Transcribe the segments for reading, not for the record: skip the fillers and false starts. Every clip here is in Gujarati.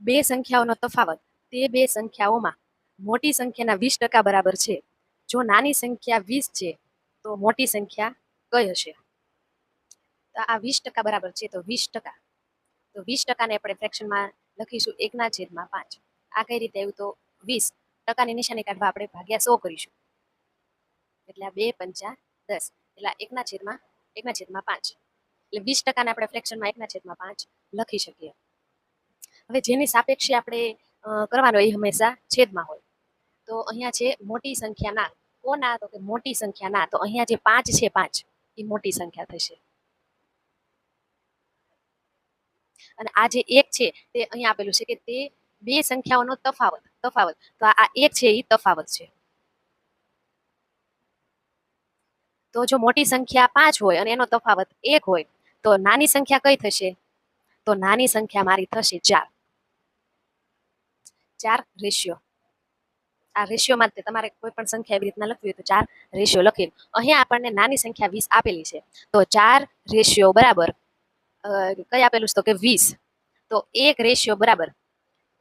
બે સંખ્યાઓનો તફાવત તે બે સંખ્યાઓમાં મોટી સંખ્યાના 20% બરાબર છે. જો નાની સંખ્યા 20 છે તો મોટી સંખ્યા કઈ હશે? તો આ 20% બરાબર છે તો 20%. તો 20%ને આપણે ફ્રેક્શનમાં લખીશું 1/5. આ કઈ રીતે આવ્યું? તો 20%ની નિશાની કાઢવા આપણે ભાગ્યા 100 કરીશું. એટલે 2 પંચા 10 એટલે 1/5. એટલે 20%ને આપણે ફ્રેક્શનમાં 1/5 લખી શકીએ. હવે જેની સાપેક્ષે આપણે કરવાનો એ હંમેશા છેદમાં હોય. તો અહીંયા છે મોટી સંખ્યાના. કોના? તો કે મોટી સંખ્યાના. તો અહીંયા જે 5 છે 5 એ મોટી સંખ્યા થશે. અને આ જે 1 છે તે અહીંયા આપેલું છે કે તે બે સંખ્યાઓનો તફાવત. તો આ 1 છે એ તફાવત છે. તો જો મોટી સંખ્યા 5 હોય અને એનો તફાવત 1 હોય તો નાની સંખ્યા કઈ થશે? તો નાની સંખ્યા મારી થશે 4. 4 રેશિયો. આ રેશિયોમાં તમારે કોઈ પણ સંખ્યા એવી રીતના લખવી હોય તો 4 રેશિયો લખી. અહીંયા આપણને નાની સંખ્યા 20 આપેલી છે. તો 4 રેશિયો બરાબર કઈ આપેલું છે? તો કે 20. તો 1 રેશિયો બરાબર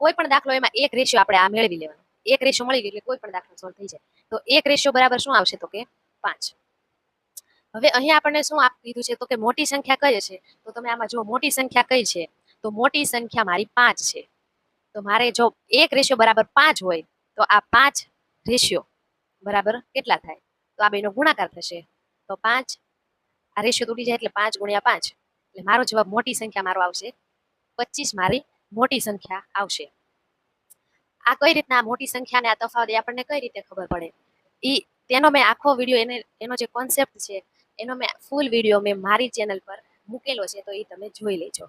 કોઈ પણ દાખલો એમાં 1 રેશિયો આપણે આ મેળવી લેવાનો. 1 રેશિયો મળી ગયો એટલે કોઈ પણ દાખલો સોલ્વ થઈ જાય. તો 1 રેશિયો બરાબર શું આવશે? તો કે 5. હવે અહીંયા આપણને શું આપી દીધું છે? તો કે મોટી સંખ્યા કઈ છે? તો તમે આમાં જો મોટી સંખ્યા કઈ છે? તો મોટી સંખ્યા મારી 5 છે. તો મારે જો 1 રેશિયો બરાબર 5 હોય તો આ 5 રેશિયો બરાબર કેટલા થાય? તો આ બેનો ગુણાકાર થશે. તો 5 આ રેશિયો તૂટી જાય એટલે 5 ગુણ્યા 5. એટલે મારો જવાબ મોટી સંખ્યા મારો આવશે 25. મારી મોટી સંખ્યા આવશે. આ કઈ રીતના મોટી સંખ્યાને આ તફાવત આપણને કઈ રીતે ખબર પડે? તેનો મેં આખો વિડીયો એનો જે કોન્સેપ્ટ છે એનો મેં ફૂલ વિડીયો મેં મારી ચેનલ પર મૂકેલો છે, તો એ તમે જોઈ લેજો.